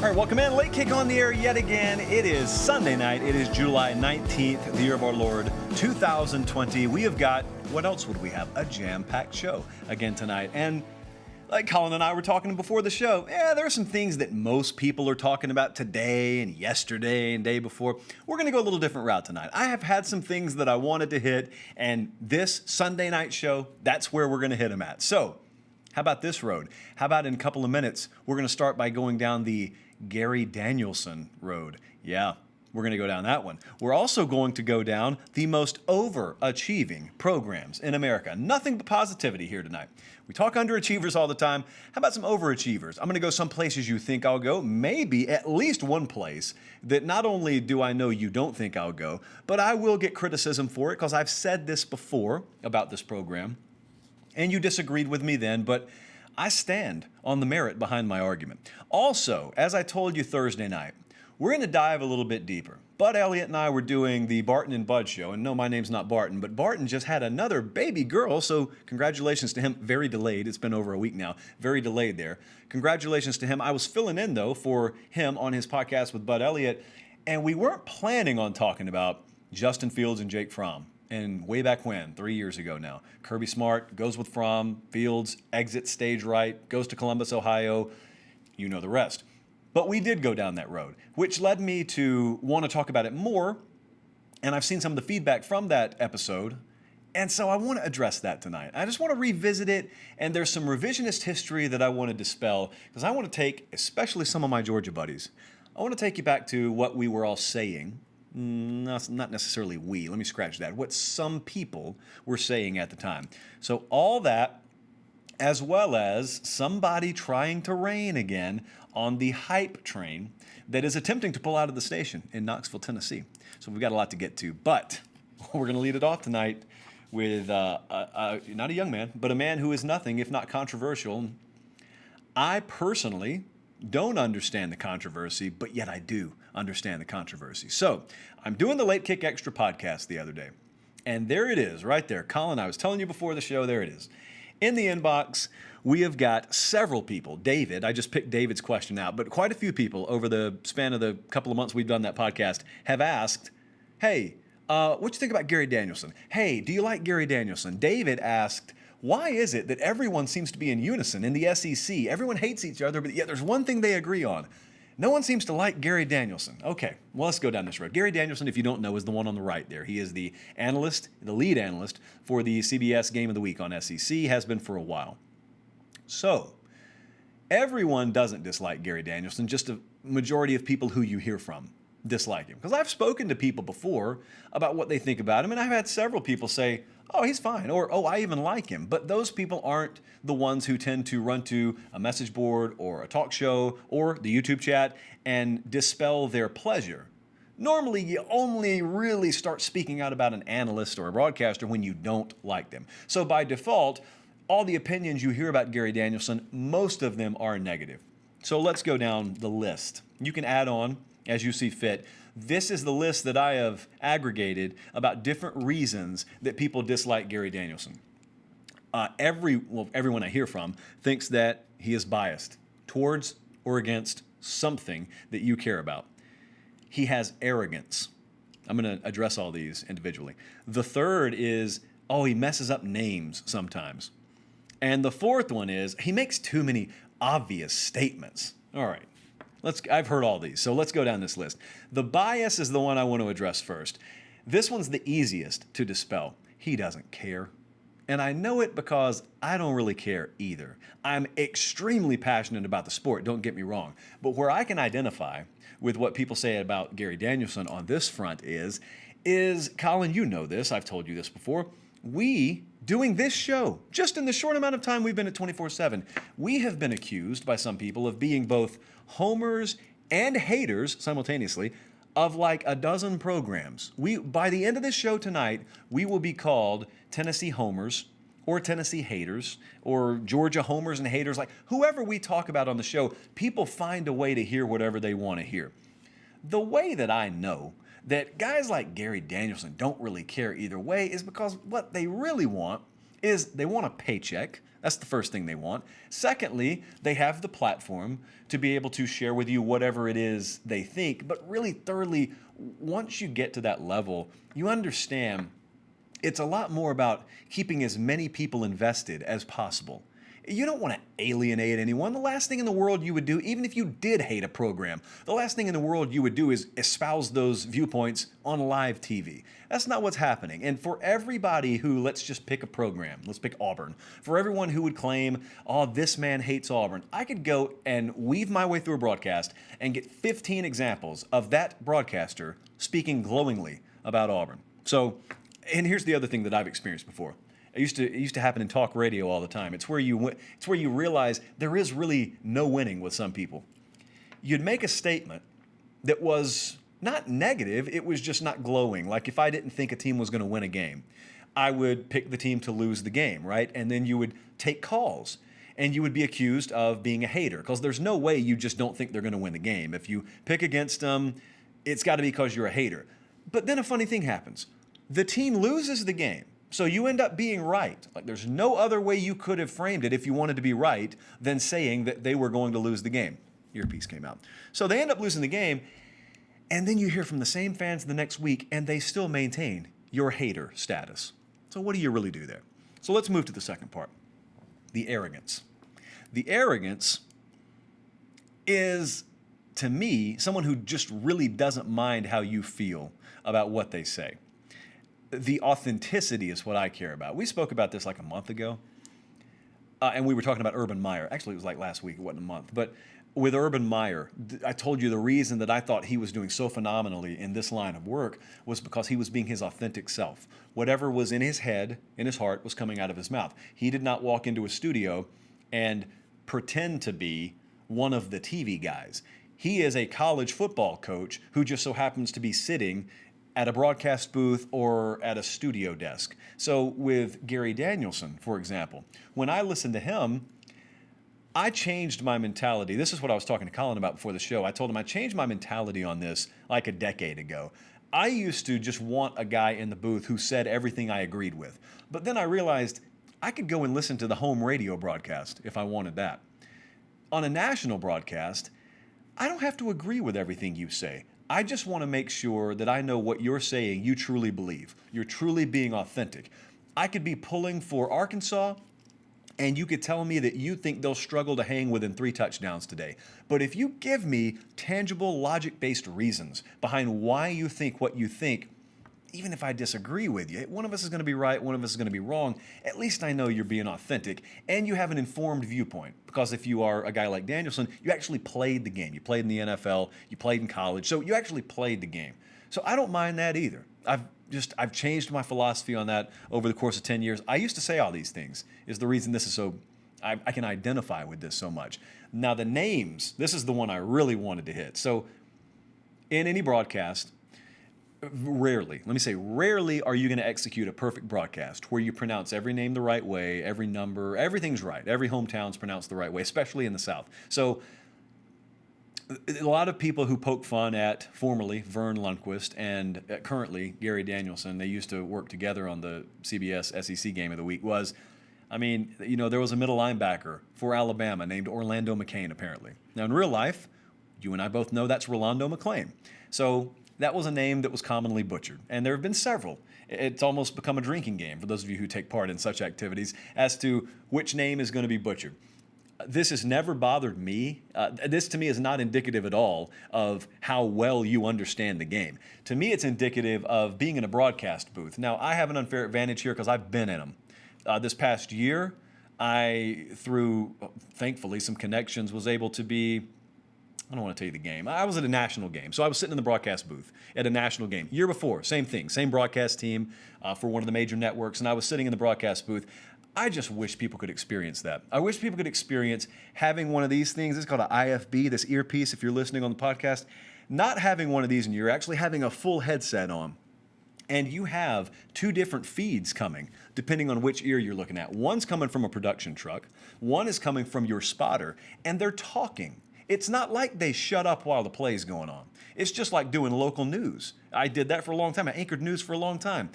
All right, welcome in. Late Kick on the air yet again. It is Sunday night. It is July 19th, the year of our Lord, 2020. We have got, what else would we have? A jam-packed show again tonight. And like Colin and I were talking before the show, there are some things that most people are talking about today and yesterday and day before. We're going to go a little different route tonight. I have had some things that I wanted to hit, and this Sunday night show, that's where we're going to hit them at. So, how about this road? How about in a couple of minutes, we're going to start by going down the Gary Danielson road. Yeah, we're going to go down that one. We're also going to go down the most overachieving programs in America. Nothing but positivity here tonight. We talk underachievers all the time. How about some overachievers? I'm going to go some places you think I'll go, maybe at least one place that not only do I know you don't think I'll go, but I will get criticism for it because I've said this before about this program, and you disagreed with me then, but I stand on the merit behind my argument. Also, as I told you Thursday night, we're going to dive a little bit deeper. Bud Elliott and I were doing the Barton and Bud show, and no, my name's not Barton, but Barton just had another baby girl, so congratulations to him. Very delayed. It's been over a week now. Very delayed there. Congratulations to him. I was filling in, though, for him on his podcast with Bud Elliott, and we weren't planning on talking about Justin Fields and Jake Fromm. And way back when, 3 years ago now, Kirby Smart goes with Fromm, Fields exits stage right, goes to Columbus, Ohio. You know the rest. But we did go down that road, which led me to want to talk about it more. And I've seen some of the feedback from that episode. And so I want to address that tonight. I just want to revisit it. And there's some revisionist history that I want to dispel because I want to take, especially some of my Georgia buddies, I want to take you back to what we were all saying. Not necessarily we. Let me scratch that. What some people were saying at the time. So all that, as well as somebody trying to reign again on the hype train that is attempting to pull out of the station in Knoxville, Tennessee. So we've got a lot to get to. But we're going to lead it off tonight with not a young man, but a man who is nothing if not controversial. I personally don't understand the controversy, but yet I do understand the controversy. So I'm doing the Late Kick Extra podcast the other day, and there it is right there. Colin, I was telling you before the show, there it is. In the inbox, we have got several people. David, I just picked David's question out, but quite a few people over the span of the couple of months we've done that podcast have asked, hey, what you think about Gary Danielson? Hey, do you like Gary Danielson? David asked, why is it that everyone seems to be in unison in the SEC? Everyone hates each other, but yet there's one thing they agree on. No one seems to like Gary Danielson. Okay, well, let's go down this road. Gary Danielson, if you don't know, is the one on the right there. He is the analyst, the lead analyst for the CBS Game of the Week on SEC, has been for a while. So, everyone doesn't dislike Gary Danielson, just a majority of people who you hear from dislike him. Because I've spoken to people before about what they think about him, and I've had several people say, oh, he's fine, or, oh, I even like him. But those people aren't the ones who tend to run to a message board or a talk show or the YouTube chat and dispel their pleasure. Normally, you only really start speaking out about an analyst or a broadcaster when you don't like them. So by default, all the opinions you hear about Gary Danielson, most of them are negative. So let's go down the list. You can add on as you see fit. This is the list that I have aggregated about different reasons that people dislike Gary Danielson. Everyone I hear from thinks that he is biased towards or against something that you care about. He has arrogance. I'm going to address all these individually. The third is, he messes up names sometimes. And the fourth one is, he makes too many obvious statements. All right. I've heard all these, so let's go down this list. The bias is the one I want to address first. This one's the easiest to dispel. He doesn't care. And I know it because I don't really care either. I'm extremely passionate about the sport, don't get me wrong. But where I can identify with what people say about Gary Danielson on this front is, Colin, you know this, I've told you this before, we, doing this show, just in the short amount of time we've been at 24/7, we have been accused by some people of being both homers and haters simultaneously of like a dozen programs. By the end of this show tonight, we will be called Tennessee homers or Tennessee haters or Georgia homers and haters. Like whoever we talk about on the show, people find a way to hear whatever they want to hear. The way that I know that guys like Gary Danielson don't really care either way is because what they really want is they want a paycheck. That's the first thing they want. Secondly, they have the platform to be able to share with you whatever it is they think. But really, thirdly, once you get to that level, you understand it's a lot more about keeping as many people invested as possible. You don't want to alienate anyone. The last thing in the world you would do, even if you did hate a program, the last thing in the world you would do is espouse those viewpoints on live TV. That's not what's happening. And for everybody who, let's just pick a program, let's pick Auburn, for everyone who would claim, oh, this man hates Auburn, I could go and weave my way through a broadcast and get 15 examples of that broadcaster speaking glowingly about Auburn. So, and here's the other thing that I've experienced before. It used to happen in talk radio all the time. It's where you realize there is really no winning with some people. You'd make a statement that was not negative, it was just not glowing. Like if I didn't think a team was going to win a game, I would pick the team to lose the game, right? And then you would take calls and you would be accused of being a hater because there's no way you just don't think they're going to win the game. If you pick against them, it's got to be because you're a hater. But then a funny thing happens. The team loses the game. So you end up being right. Like there's no other way you could have framed it if you wanted to be right than saying that they were going to lose the game. Earpiece came out. So they end up losing the game, and then you hear from the same fans the next week, and they still maintain your hater status. So what do you really do there? So let's move to the second part, the arrogance. The arrogance is, to me, someone who just really doesn't mind how you feel about what they say. The authenticity is what I care about. We spoke about this like a month ago, and we were talking about Urban Meyer. Actually, it was like last week. It wasn't a month. But with Urban Meyer, I told you the reason that I thought he was doing so phenomenally in this line of work was because he was being his authentic self. Whatever was in his head, in his heart, was coming out of his mouth. He did not walk into a studio and pretend to be one of the TV guys. He is a college football coach who just so happens to be sitting at a broadcast booth or at a studio desk. So with Gary Danielson, for example, when I listened to him, I changed my mentality. This is what I was talking to Colin about before the show. I told him I changed my mentality on this like a decade ago. I used to just want a guy in the booth who said everything I agreed with. But then I realized I could go and listen to the home radio broadcast if I wanted that. On a national broadcast, I don't have to agree with everything you say. I just want to make sure that I know what you're saying you truly believe. You're truly being authentic. I could be pulling for Arkansas, and you could tell me that you think they'll struggle to hang within 3 touchdowns today. But if you give me tangible, logic-based reasons behind why you think what you think, even if I disagree with you, one of us is going to be right, one of us is going to be wrong, at least I know you're being authentic and you have an informed viewpoint. Because if you are a guy like Danielson, you actually played the game. You played in the NFL, you played in college, so you actually played the game. So I don't mind that either. I've changed my philosophy on that over the course of 10 years. I used to say all these things, is the reason this is so, I can identify with this so much. Now the names, this is the one I really wanted to hit. So in any broadcast, rarely are you going to execute a perfect broadcast where you pronounce every name the right way, every number, everything's right. Every hometown's pronounced the right way, especially in the South. So a lot of people who poke fun at formerly Vern Lundquist and currently Gary Danielson, they used to work together on the CBS SEC Game of the Week, there was a middle linebacker for Alabama named Orlando McCain, apparently. Now, in real life, you and I both know that's Rolando McClain. So that was a name that was commonly butchered, and there have been several. It's almost become a drinking game for those of you who take part in such activities as to which name is going to be butchered. This has never bothered me. This, to me, is not indicative at all of how well you understand the game. To me, it's indicative of being in a broadcast booth. Now, I have an unfair advantage here because I've been in them. This past year, I, through, thankfully, some connections, was able to be, I don't want to tell you the game. I was at a national game. So I was sitting in the broadcast booth at a national game. Year before, same thing, same broadcast team for one of the major networks, and I was sitting in the broadcast booth. I just wish people could experience that. I wish people could experience having one of these things. It's called an IFB, this earpiece, if you're listening on the podcast. Not having one of these and you're actually having a full headset on. And you have 2 different feeds coming, depending on which ear you're looking at. One's coming from a production truck. One is coming from your spotter. And they're talking. It's not like they shut up while the play's going on. It's just like doing local news. I did that for a long time. I anchored news for a long time.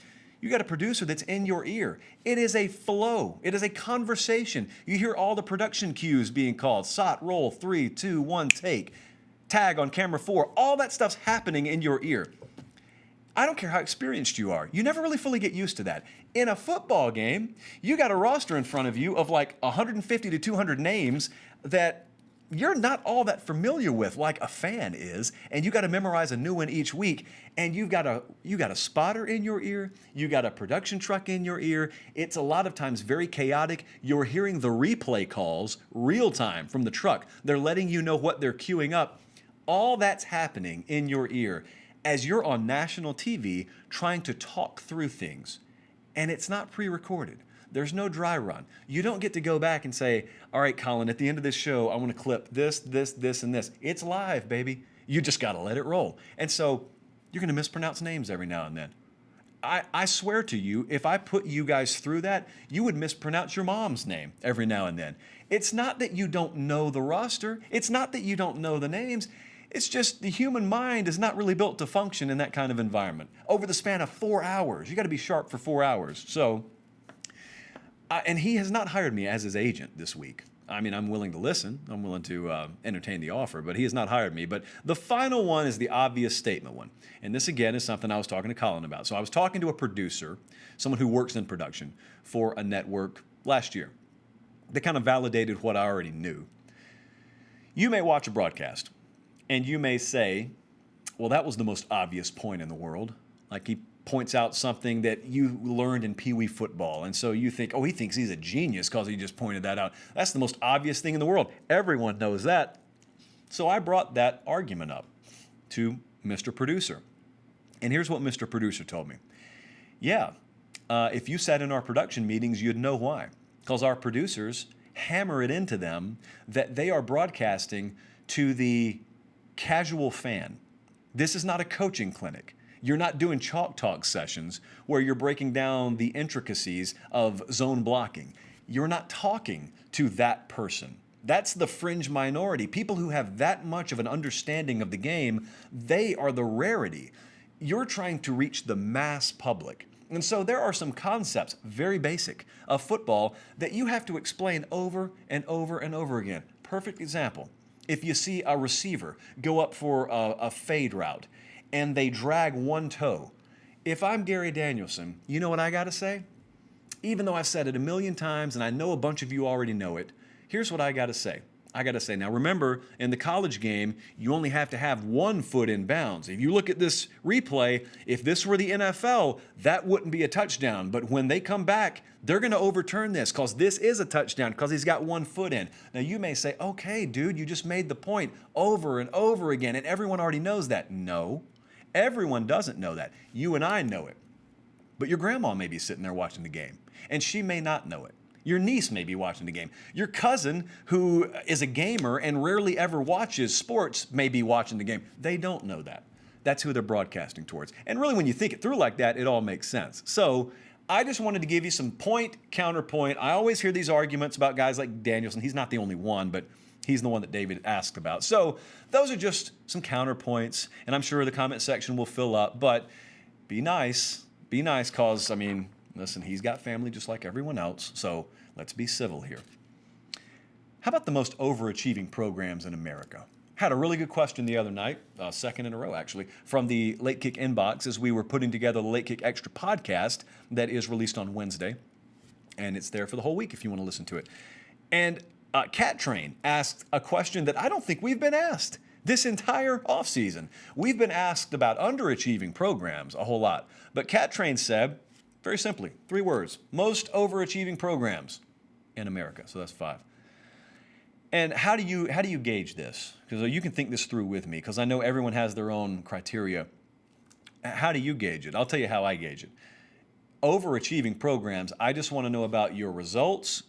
You got a producer that's in your ear. It is a flow. It is a conversation. You hear all the production cues being called. Shot, roll, 3, 2, 1, take. Tag on camera 4. All that stuff's happening in your ear. I don't care how experienced you are. You never really fully get used to that. In a football game, you got a roster in front of you of like 150 to 200 names that you're not all that familiar with like a fan is, and you got to memorize a new one each week, and you got a spotter in your ear, you got a production truck in your ear. It's a lot of times very chaotic. You're hearing the replay calls real time from the truck. They're letting you know what they're queuing up. All that's happening in your ear as you're on national TV trying to talk through things. And it's not pre-recorded. There's no dry run. You don't get to go back and say, all right, Colin, at the end of this show, I want to clip this, this, this, and this. It's live, baby. You just got to let it roll. And so you're going to mispronounce names every now and then. I swear to you, if I put you guys through that, you would mispronounce your mom's name every now and then. It's not that you don't know the roster. It's not that you don't know the names. It's just the human mind is not really built to function in that kind of environment. Over the span of 4 hours, you got to be sharp for 4 hours. So, and he has not hired me as his agent this week. I mean, I'm willing to listen. I'm willing to entertain the offer, but he has not hired me. But the final one is the obvious statement one. And this, again, is something I was talking to Colin about. So I was talking to a producer, someone who works in production for a network last year. They kind of validated what I already knew. You may watch a broadcast, and you may say, well, that was the most obvious point in the world. Like he points out something that you learned in Pee Wee football. And so you think, oh, he thinks he's a genius because he just pointed that out. That's the most obvious thing in the world. Everyone knows that. So I brought that argument up to Mr. Producer. And here's what Mr. Producer told me. Yeah, if you sat in our production meetings, you'd know why. Because our producers hammer it into them that they are broadcasting to the casual fan. This is not a coaching clinic. You're not doing chalk talk sessions where you're breaking down the intricacies of zone blocking. You're not talking to that person. That's the fringe minority. People who have that much of an understanding of the game, they are the rarity. You're trying to reach the mass public. And so there are some concepts, very basic, of football that you have to explain over and over and over again. Perfect example. If you see a receiver go up for a fade route and they drag one toe, if I'm Gary Danielson, you know what I got to say? Even though I've said it a million times and I know a bunch of you already know it, here's what I got to say. I got to say, now remember, in the college game, you only have to have 1 foot in bounds. If you look at this replay, if this were the NFL, that wouldn't be a touchdown. But when they come back, they're going to overturn this because this is a touchdown because he's got 1 foot in. Now, you may say, okay, dude, you just made the point over and over again, and everyone already knows that. No, everyone doesn't know that. You and I know it. But your grandma may be sitting there watching the game, and she may not know it. Your niece may be watching the game. Your cousin, who is a gamer and rarely ever watches sports, may be watching the game. They don't know that. That's who they're broadcasting towards. And really, when you think it through like that, it all makes sense. So I just wanted to give you some point, counterpoint. I always hear these arguments about guys like Danielson. He's not the only one, but he's the one that David asked about. So those are just some counterpoints, and I'm sure the comment section will fill up. But be nice, because, I mean, listen, he's got family just like everyone else, so let's be civil here. How about the most overachieving programs in America? Had a really good question the other night, second in a row actually, from the Late Kick inbox as we were putting together the Late Kick Extra podcast that is released on Wednesday. And it's there for the whole week if you want to listen to it. And Cat Train asked a question that I don't think we've been asked this entire offseason. We've been asked about underachieving programs a whole lot. But Cat Train said, very simply, 3 words, most overachieving programs in America. So that's 5. And how do you gauge this? Because you can think this through with me, because I know everyone has their own criteria. How do you gauge it? I'll tell you how I gauge it. Overachieving programs, I just want to know about your results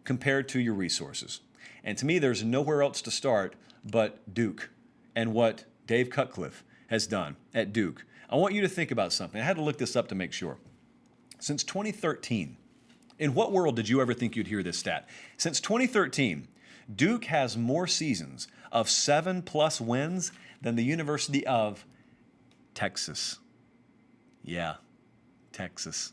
compared to your resources. And to me, there's nowhere else to start but Duke and what Dave Cutcliffe has done at Duke. I want you to think about something. I had to look this up to make sure. Since 2013, in what world did you ever think you'd hear this stat? Since 2013, Duke has more seasons of 7+ wins than the University of Texas. Yeah, Texas.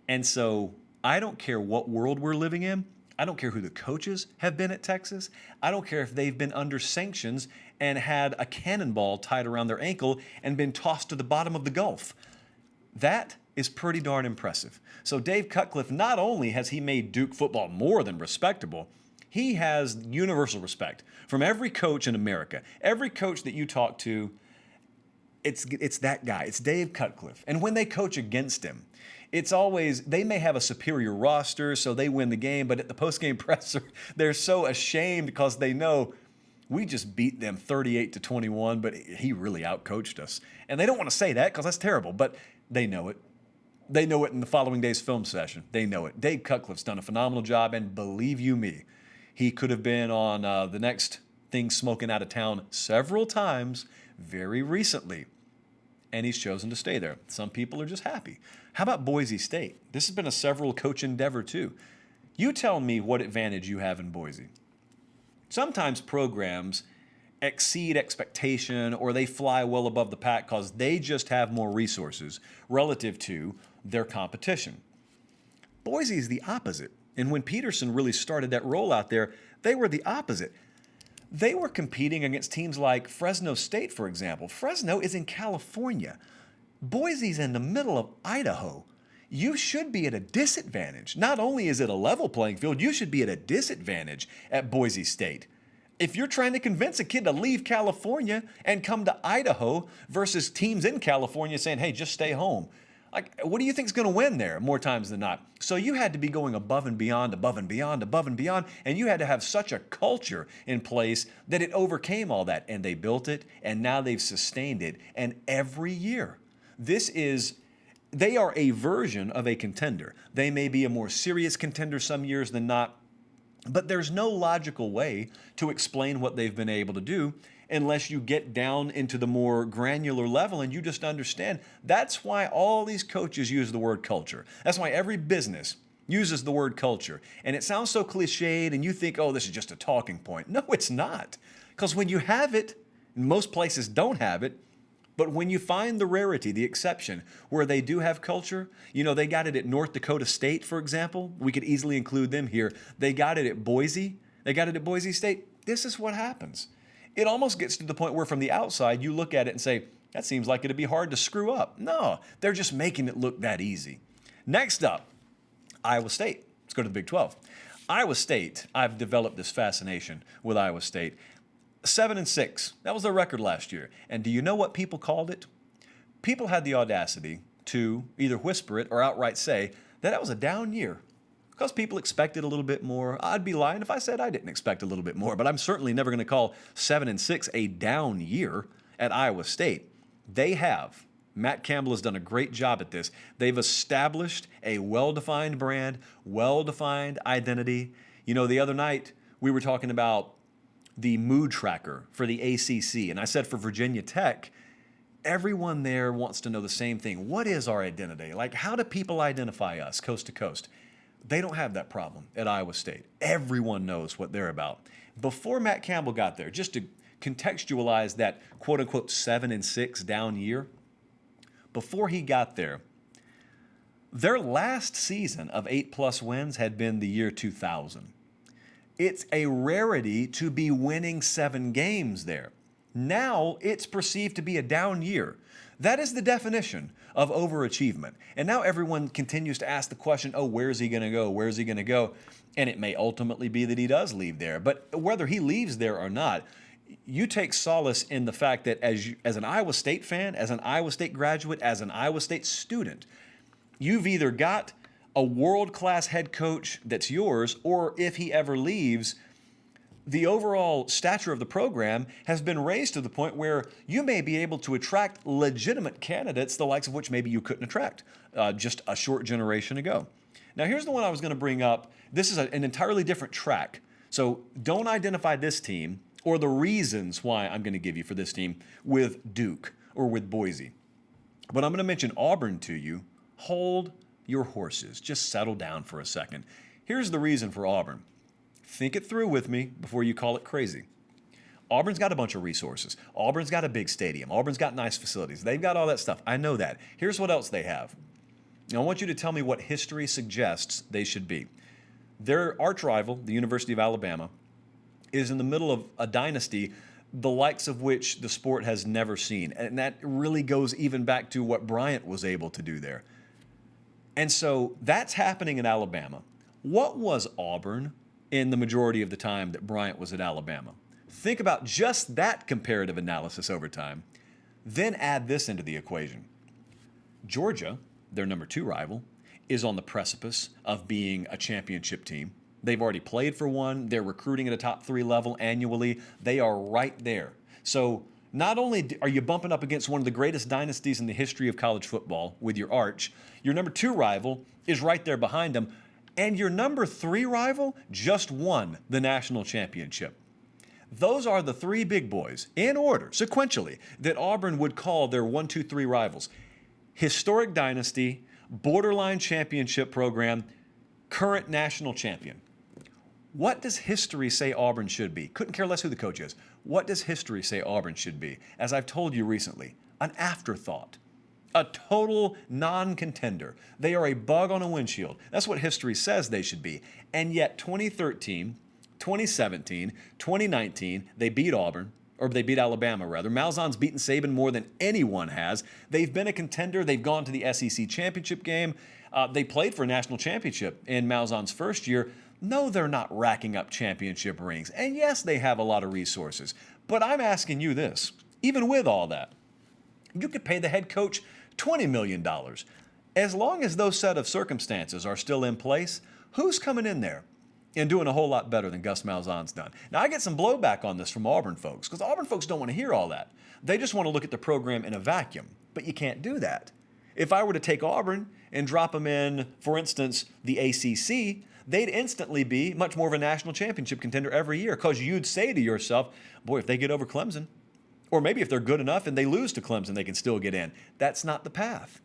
And so I don't care what world we're living in. I don't care who the coaches have been at Texas. I don't care if they've been under sanctions and had a cannonball tied around their ankle and been tossed to the bottom of the Gulf. That is pretty darn impressive. So Dave Cutcliffe, not only has he made Duke football more than respectable, he has universal respect from every coach in America. Every coach that you talk to, it's that guy. It's Dave Cutcliffe. And when they coach against him, it's always, they may have a superior roster, so they win the game, but at the post-game presser, they're so ashamed because they know we just beat them 38-21, but he really outcoached us. And they don't want to say that because that's terrible, but they know it. They know it in the following day's film session. They know it. Dave Cutcliffe's done a phenomenal job, and believe you me, he could have been on the next thing smoking out of town several times very recently, and he's chosen to stay there. Some people are just happy. How about Boise State? This has been a several coach endeavor too. You tell me what advantage you have in Boise. Sometimes programs exceed expectation or they fly well above the pack because they just have more resources relative to their competition. Boise is the opposite. And when Peterson really started that role out there, they were the opposite. They were competing against teams like Fresno State, for example. Fresno is in California. Boise's in the middle of Idaho. You should be at a disadvantage. Not only is it a level playing field, you should be at a disadvantage at Boise State. If you're trying to convince a kid to leave California and come to Idaho versus teams in California saying, hey, just stay home. Like, what do you think is going to win there more times than not? So you had to be going above and beyond, and you had to have such a culture in place that it overcame all that. And they built it, and now they've sustained it. And every year, they are a version of a contender. They may be a more serious contender some years than not, but there's no logical way to explain what they've been able to do unless you get down into the more granular level and you just understand. That's why all these coaches use the word culture. That's why every business uses the word culture. And it sounds so cliched and you think, oh, this is just a talking point. No, it's not. Because when you have it, most places don't have it, but when you find the rarity, the exception, where they do have culture, they got it at North Dakota State, for example. We could easily include them here. They got it at Boise. They got it at Boise State. This is what happens. It almost gets to the point where from the outside, you look at it and say, that seems like it'd be hard to screw up. No, they're just making it look that easy. Next up, Iowa State. Let's go to the Big 12. Iowa State, I've developed this fascination with Iowa State. 7-6. That was their record last year. And do you know what people called it? People had the audacity to either whisper it or outright say that it was a down year because people expected a little bit more. I'd be lying if I said I didn't expect a little bit more, but I'm certainly never going to call 7-6 a down year at Iowa State. They have. Matt Campbell has done a great job at this. They've established a well-defined brand, well-defined identity. The other night we were talking about the mood tracker for the ACC. And I said for Virginia Tech, everyone there wants to know the same thing. What is our identity? Like, how do people identify us coast to coast? They don't have that problem at Iowa State. Everyone knows what they're about. Before Matt Campbell got there, just to contextualize that quote-unquote 7-6 down year, before he got there, their last season of 8+ wins had been the year 2000. It's a rarity to be winning 7 games there. Now it's perceived to be a down year. That is the definition of overachievement. And now everyone continues to ask the question, oh, where's he going to go? Where's he going to go? And it may ultimately be that he does leave there. But whether he leaves there or not, you take solace in the fact that as an Iowa State fan, as an Iowa State graduate, as an Iowa State student, you've either got a world-class head coach that's yours, or if he ever leaves, the overall stature of the program has been raised to the point where you may be able to attract legitimate candidates, the likes of which maybe you couldn't attract just a short generation ago. Now, here's the one I was going to bring up. This is an entirely different track. So don't identify this team or the reasons why I'm going to give you for this team with Duke or with Boise. But I'm going to mention Auburn to you. Hold your horses. Just settle down for a second. Here's the reason for Auburn. Think it through with me before you call it crazy. Auburn's got a bunch of resources. Auburn's got a big stadium. Auburn's got nice facilities. They've got all that stuff. I know that. Here's what else they have. Now, I want you to tell me what history suggests they should be. Their arch rival, the University of Alabama, is in the middle of a dynasty the likes of which the sport has never seen. And that really goes even back to what Bryant was able to do there. And so that's happening in Alabama. What was Auburn in the majority of the time that Bryant was at Alabama? Think about just that comparative analysis over time. Then add this into the equation. Georgia, their number 2 rival, is on the precipice of being a championship team. They've already played for one. They're recruiting at a top 3 level annually. They are right there. So not only are you bumping up against one of the greatest dynasties in the history of college football with your arch, your number 2 rival is right there behind them, and your number 3 rival just won the national championship. Those are the 3 big boys, in order, sequentially, that Auburn would call their 1, 2, 3 rivals. Historic dynasty, borderline championship program, current national champion. What does history say Auburn should be? Couldn't care less who the coach is. What does history say Auburn should be? As I've told you recently, an afterthought, a total non-contender. They are a bug on a windshield. That's what history says they should be. And yet 2013, 2017, 2019, they beat Auburn, or they beat Alabama rather. Malzahn's beaten Saban more than anyone has. They've been a contender. They've gone to the SEC championship game. They played for a national championship in Malzahn's first year. No, they're not racking up championship rings. And yes, they have a lot of resources. But I'm asking you this, even with all that, you could pay the head coach $20 million. As long as those set of circumstances are still in place, who's coming in there and doing a whole lot better than Gus Malzahn's done? Now, I get some blowback on this from Auburn folks, because Auburn folks don't want to hear all that. They just want to look at the program in a vacuum. But you can't do that. If I were to take Auburn and drop them in, for instance, the ACC, they'd instantly be much more of a national championship contender every year, because you'd say to yourself, boy, if they get over Clemson, or maybe if they're good enough and they lose to Clemson, they can still get in. That's not the path.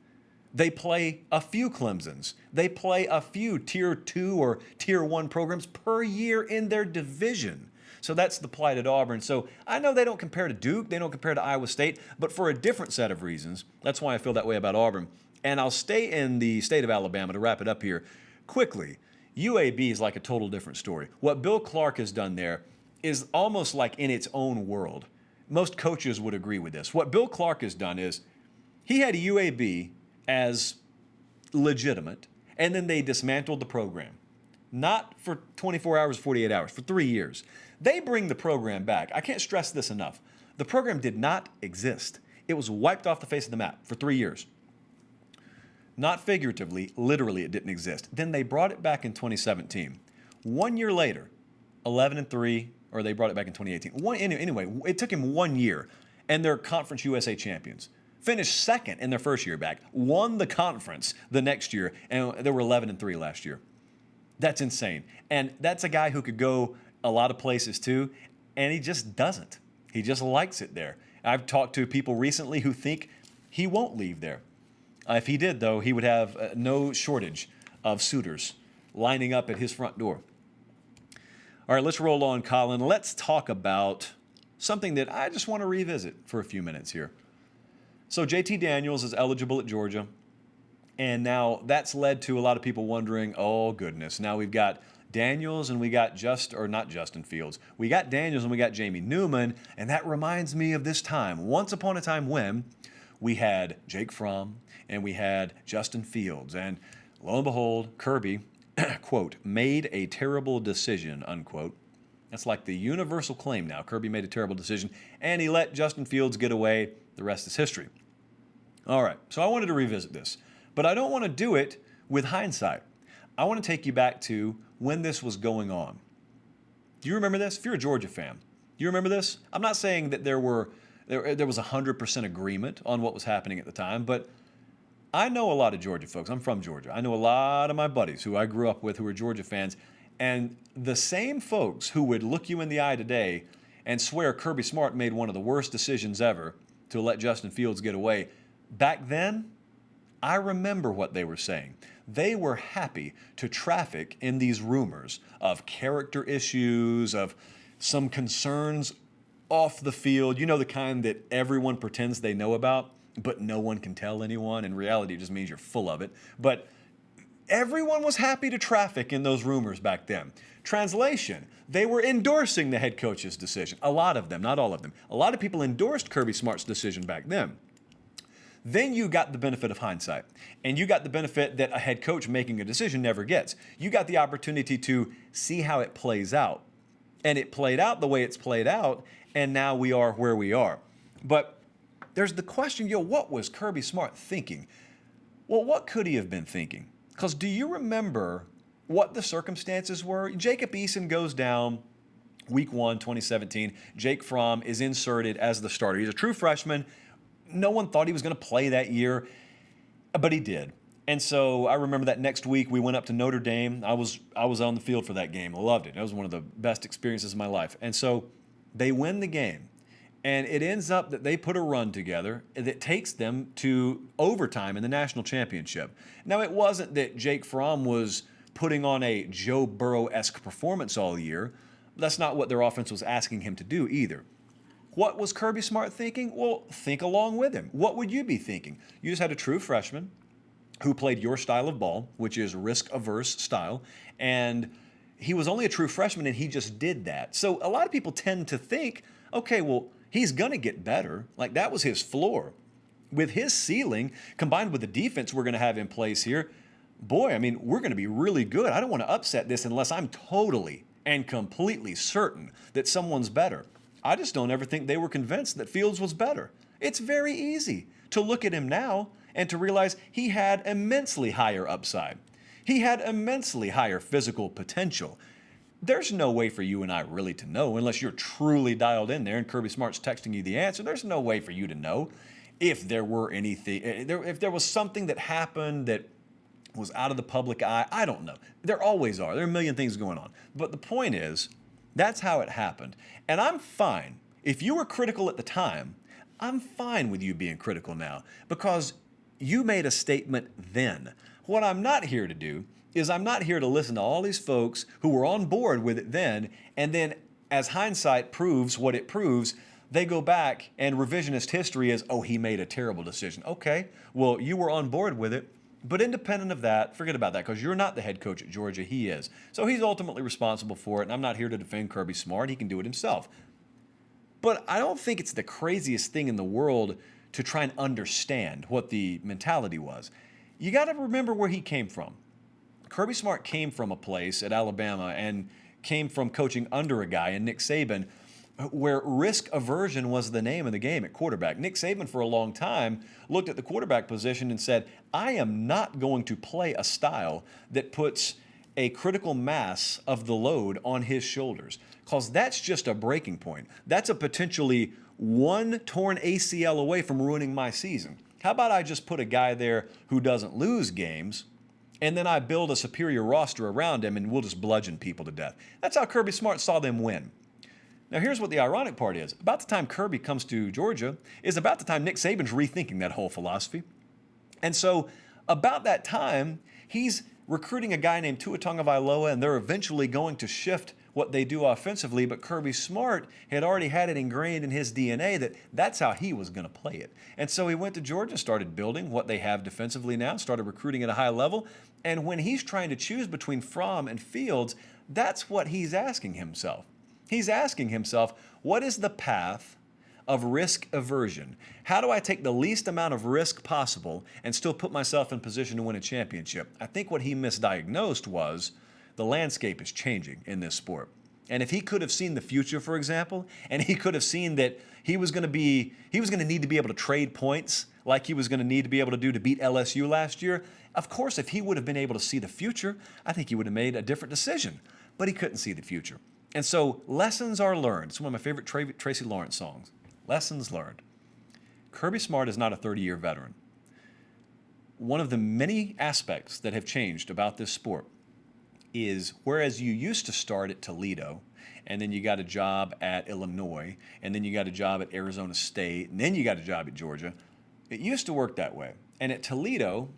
They play a few Clemsons. They play a few Tier 2 or Tier 1 programs per year in their division. So that's the plight at Auburn. So I know they don't compare to Duke, they don't compare to Iowa State, but for a different set of reasons. That's why I feel that way about Auburn. And I'll stay in the state of Alabama to wrap it up here quickly. UAB is like a total different story. What Bill Clark has done there is almost like in its own world. Most coaches would agree with this. What Bill Clark has done is he had UAB as legitimate, and then they dismantled the program. Not for 24 hours, 48 hours, for 3 years. They bring the program back. I can't stress this enough. The program did not exist. It was wiped off the face of the map for 3 years. Not figuratively, literally it didn't exist. Then they brought it back in 2017. 1 year later, 11-3, or they brought it back in 2018. Anyway, it took him 1 year, and they're Conference USA champions. Finished second in their first year back, won the conference the next year, and they were 11-3 last year. That's insane. And that's a guy who could go a lot of places too, and he just doesn't. He just likes it there. I've talked to people recently who think he won't leave there. If he did, though, he would have no shortage of suitors lining up at his front door. All right, let's roll on, Colin. Let's talk about something that I just want to revisit for a few minutes here. So JT Daniels is eligible at Georgia, and now that's led to a lot of people wondering, oh, goodness, now we've got Daniels and we got not Justin Fields. We got Daniels and we got Jamie Newman, and that reminds me of this time, once upon a time when we had Jake Fromm and we had Justin Fields, and lo and behold, Kirby, quote, made a terrible decision, unquote. That's like the universal claim now. Kirby made a terrible decision, and he let Justin Fields get away. The rest is history. All right, so I wanted to revisit this, but I don't want to do it with hindsight. I want to take you back to when this was going on. Do you remember this? If you're a Georgia fan, do you remember this? I'm not saying that there was 100% agreement on what was happening at the time, but I know a lot of Georgia folks. I'm from Georgia. I know a lot of my buddies who I grew up with who are Georgia fans, and the same folks who would look you in the eye today and swear Kirby Smart made one of the worst decisions ever to let Justin Fields get away, back then, I remember what they were saying. They were happy to traffic in these rumors of character issues, of some concerns off the field, you know, the kind that everyone pretends they know about. but no one can tell anyone. In reality, it just means you're full of it. But everyone was happy to traffic in those rumors back then. Translation, they were endorsing the head coach's decision. A lot of them, not all of them. A lot of people endorsed Kirby Smart's decision back then. Then you got the benefit of hindsight, and you got the benefit that a head coach making a decision never gets. You got the opportunity to see how it plays out, and it played out the way it's played out, and now we are where we are. But there's the question, what was Kirby Smart thinking? Well, what could he have been thinking? Because do you remember what the circumstances were? Jacob Eason goes down week 1, 2017. Jake Fromm is inserted as the starter. He's a true freshman. No one thought he was going to play that year, but he did. And so I remember that next week we went up to Notre Dame. I was on the field for that game. I loved it. It was one of the best experiences of my life. And so they win the game. And it ends up that they put a run together that takes them to overtime in the national championship. Now, it wasn't that Jake Fromm was putting on a Joe Burrow-esque performance all year. That's not what their offense was asking him to do either. What was Kirby Smart thinking? Well, think along with him. What would you be thinking? You just had a true freshman who played your style of ball, which is risk-averse style, and he was only a true freshman, and he just did that. So a lot of people tend to think, okay, well, he's going to get better. Like, that was his floor. With his ceiling, combined with the defense we're going to have in place here, boy, I mean, we're going to be really good. I don't want to upset this unless I'm totally and completely certain that someone's better. I just don't ever think they were convinced that Fields was better. It's very easy to look at him now and to realize he had immensely higher upside. He had immensely higher physical potential. There's no way for you and I really to know unless you're truly dialed in there and Kirby Smart's texting you the answer. There's no way for you to know if there were anything, if there was something that happened that was out of the public eye. I don't know. There always are. There are a million things going on. But the point is, that's how it happened. And I'm fine. If you were critical at the time, I'm fine with you being critical now because you made a statement then. What I'm not here to do is I'm not here to listen to all these folks who were on board with it then, and then as hindsight proves what it proves, they go back and revisionist history is, oh, he made a terrible decision. Okay, well, you were on board with it. But independent of that, forget about that because you're not the head coach at Georgia. He is. So he's ultimately responsible for it, and I'm not here to defend Kirby Smart. He can do it himself. But I don't think it's the craziest thing in the world to try and understand what the mentality was. You got to remember where he came from. Kirby Smart came from a place at Alabama and came from coaching under a guy in Nick Saban where risk aversion was the name of the game at quarterback. Nick Saban, for a long time, looked at the quarterback position and said, I am not going to play a style that puts a critical mass of the load on his shoulders, because that's just a breaking point. That's a potentially one torn ACL away from ruining my season. How about I just put a guy there who doesn't lose games, and then I build a superior roster around him, and we'll just bludgeon people to death. That's how Kirby Smart saw them win. Now, here's what the ironic part is. About the time Kirby comes to Georgia is about the time Nick Saban's rethinking that whole philosophy. And so about that time, he's recruiting a guy named Tua Tagovailoa, and they're eventually going to shift what they do offensively. But Kirby Smart had already had it ingrained in his DNA that that's how he was going to play it. And so he went to Georgia, started building what they have defensively now, started recruiting at a high level. And when he's trying to choose between Fromm and Fields, that's what he's asking himself. He's asking himself, what is the path of risk aversion? How do I take the least amount of risk possible and still put myself in position to win a championship? I think what he misdiagnosed was the landscape is changing in this sport. And if he could have seen the future, for example, and he could have seen that he was going to need to be able to trade points like he was going to need to be able to do to beat LSU last year, of course, if he would have been able to see the future, I think he would have made a different decision. But he couldn't see the future. And so lessons are learned. It's one of my favorite Tracy Lawrence songs. Lessons learned. Kirby Smart is not a 30-year veteran. One of the many aspects that have changed about this sport is whereas you used to start at Toledo, and then you got a job at Illinois, and then you got a job at Arizona State, and then you got a job at Georgia, it used to work that way. And at Toledo,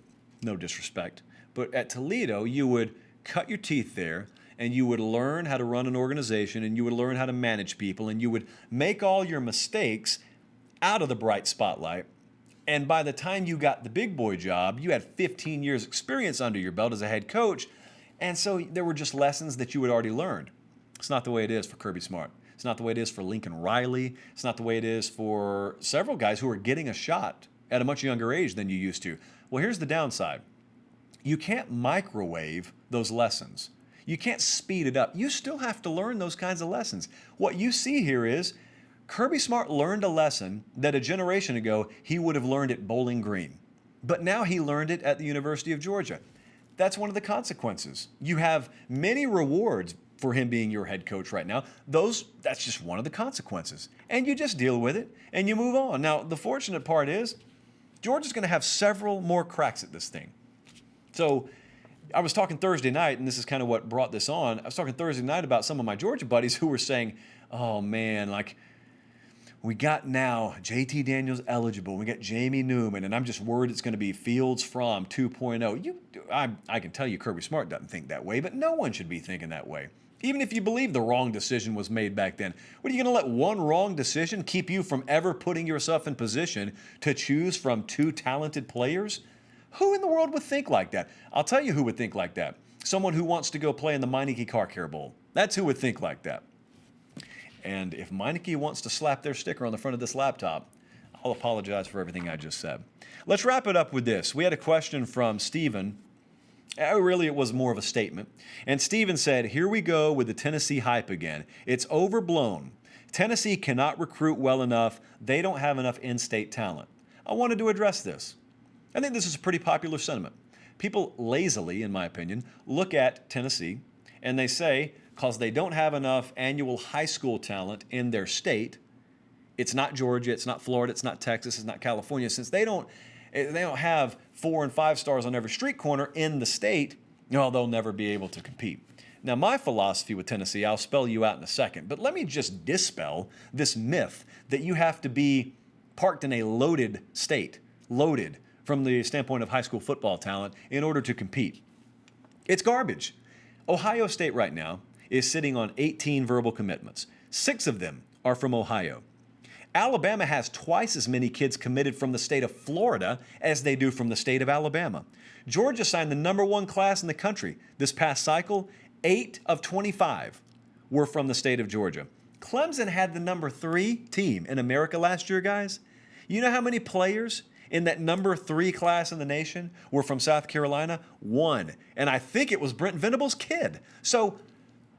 no disrespect, but at Toledo, you would cut your teeth there, and you would learn how to run an organization, and you would learn how to manage people, and you would make all your mistakes out of the bright spotlight And by the time you got the big boy job, you had 15 years experience under your belt as a head coach. And so there were just lessons that you had already learned. It's not the way it is for Kirby Smart. It's not the way it is for Lincoln Riley. It's not the way it is for several guys who are getting a shot at a much younger age than you used to. Well, here's the downside. You can't microwave those lessons. You can't speed it up. You still have to learn those kinds of lessons. What you see here is Kirby Smart learned a lesson that a generation ago he would have learned at Bowling Green. But now he learned it at the University of Georgia. That's one of the consequences. You have many rewards for him being your head coach right now. That's just one of the consequences. And you just deal with it and you move on. Now, the fortunate part is Georgia's going to have several more cracks at this thing. So I was talking Thursday night, and this is kind of what brought this on. I was talking Thursday night about some of my Georgia buddies who were saying, oh man, like we got now JT Daniels eligible. We got Jamie Newman, and I'm just worried it's going to be Fields-Fromm 2.0. I can tell you Kirby Smart doesn't think that way, but no one should be thinking that way. Even if you believe the wrong decision was made back then, what are you going to let one wrong decision keep you from ever putting yourself in position to choose from two talented players? Who in the world would think like that? I'll tell you who would think like that. Someone who wants to go play in the Meineke Car Care Bowl. That's who would think like that. And if Meineke wants to slap their sticker on the front of this laptop, I'll apologize for everything I just said. Let's wrap it up with this. We had a question from Stephen. Really, it was more of a statement. And Stephen said, here we go with the Tennessee hype again. It's overblown. Tennessee cannot recruit well enough. They don't have enough in-state talent. I wanted to address this. I think this is a pretty popular sentiment. People lazily, in my opinion, look at Tennessee and they say, because they don't have enough annual high school talent in their state, it's not Georgia, it's not Florida, it's not Texas, it's not California, since they don't have 4 and 5 stars on every street corner in the state, they'll never be able to compete. Now, my philosophy with Tennessee, I'll spell you out in a second, but let me just dispel this myth that you have to be parked in a loaded state, loaded from the standpoint of high school football talent in order to compete. It's garbage. Ohio State right now is sitting on 18 verbal commitments. 6 of them are from Ohio. Alabama has twice as many kids committed from the state of Florida as they do from the state of Alabama. Georgia signed the #1 class in the country this past cycle. 8 of 25 were from the state of Georgia. Clemson had the #3 team in America last year, guys. You know how many players in that #3 class in the nation were from South Carolina? 1. And I think it was Brent Venable's kid. So,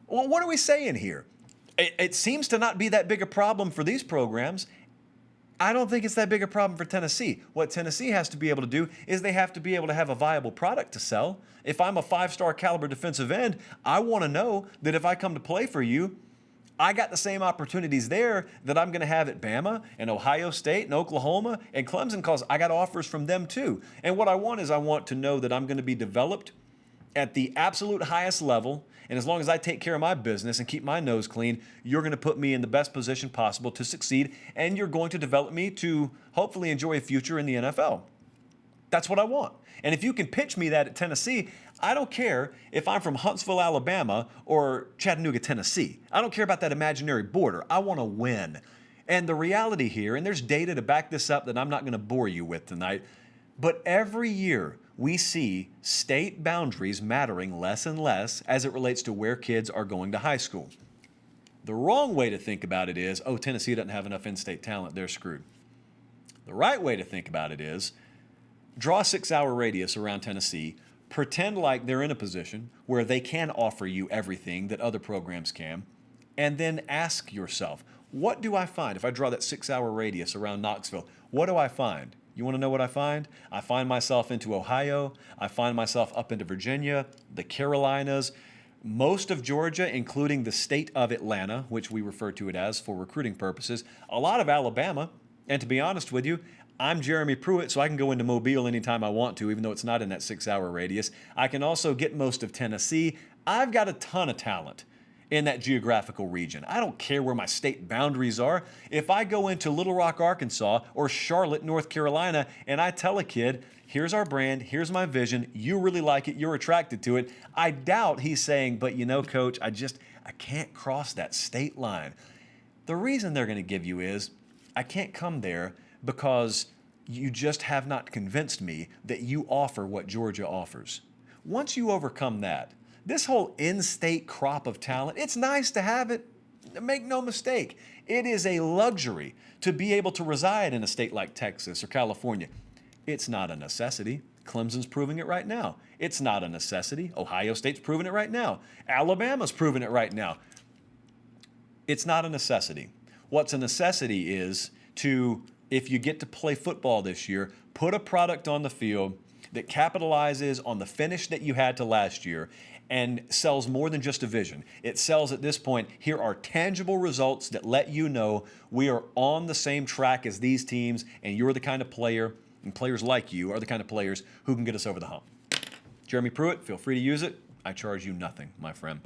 well, what are we saying here? It seems to not be that big a problem for these programs. I don't think it's that big a problem for Tennessee. What Tennessee has to be able to do is they have to be able to have a viable product to sell. If I'm a 5-star caliber defensive end, I want to know that if I come to play for you, I got the same opportunities there that I'm going to have at Bama and Ohio State and Oklahoma and Clemson, because I got offers from them too. And what I want is I want to know that I'm going to be developed at the absolute highest level. And as long as I take care of my business and keep my nose clean, you're going to put me in the best position possible to succeed, and you're going to develop me to hopefully enjoy a future in the NFL. That's what I want. And if you can pitch me that at Tennessee, I don't care if I'm from Huntsville, Alabama or Chattanooga, Tennessee. I don't care about that imaginary border. I want to win. And the reality here, and there's data to back this up that I'm not going to bore you with tonight, but every year we see state boundaries mattering less and less as it relates to where kids are going to high school. The wrong way to think about it is, Tennessee doesn't have enough in-state talent, they're screwed. The right way to think about it is, draw a 6-hour radius around Tennessee, pretend like they're in a position where they can offer you everything that other programs can, and then ask yourself, what do I find if I draw that 6-hour radius around Knoxville? What do I find? You want to know what I find? I find myself into Ohio. I find myself up into Virginia, the Carolinas, most of Georgia, including the state of Atlanta, which we refer to it as for recruiting purposes, a lot of Alabama, and to be honest with you, I'm Jeremy Pruitt, so I can go into Mobile anytime I want to, even though it's not in that 6-hour radius. I can also get most of Tennessee. I've got a ton of talent in that geographical region. I don't care where my state boundaries are. If I go into Little Rock, Arkansas, or Charlotte, North Carolina, and I tell a kid, here's our brand, here's my vision, you really like it, you're attracted to it, I doubt he's saying, but coach, I can't cross that state line. The reason they're going to give you is, I can't come there because You just have not convinced me that you offer what Georgia offers. Once you overcome that, this whole in-state crop of talent, it's nice to have it. Make no mistake. It is a luxury to be able to reside in a state like Texas or California. It's not a necessity. Clemson's proving it right now. It's not a necessity. Ohio State's proving it right now. Alabama's proving it right now. It's not a necessity. What's a necessity is to, if you get to play football this year, put a product on the field that capitalizes on the finish that you had to last year and sells more than just a vision. It sells at this point, here are tangible results that let you know we are on the same track as these teams, and you're the kind of player, and players like you are the kind of players who can get us over the hump. Jeremy Pruitt, feel free to use it. I charge you nothing, my friend.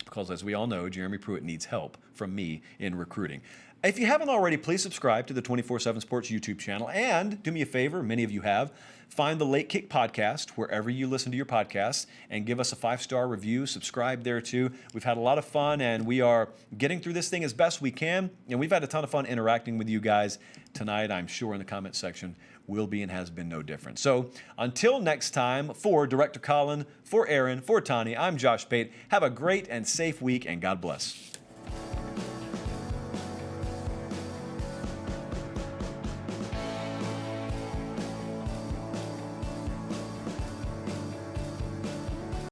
Because as we all know, Jeremy Pruitt needs help from me in recruiting. If you haven't already, please subscribe to the 24/7 Sports YouTube channel. And do me a favor, many of you have, find the Late Kick podcast wherever you listen to your podcasts and give us a 5-star review. Subscribe there too. We've had a lot of fun and we are getting through this thing as best we can. And we've had a ton of fun interacting with you guys tonight. I'm sure in the comment section will be and has been no different. So until next time, for Director Colin, for Aaron, for Tani, I'm Josh Pate. Have a great and safe week and God bless.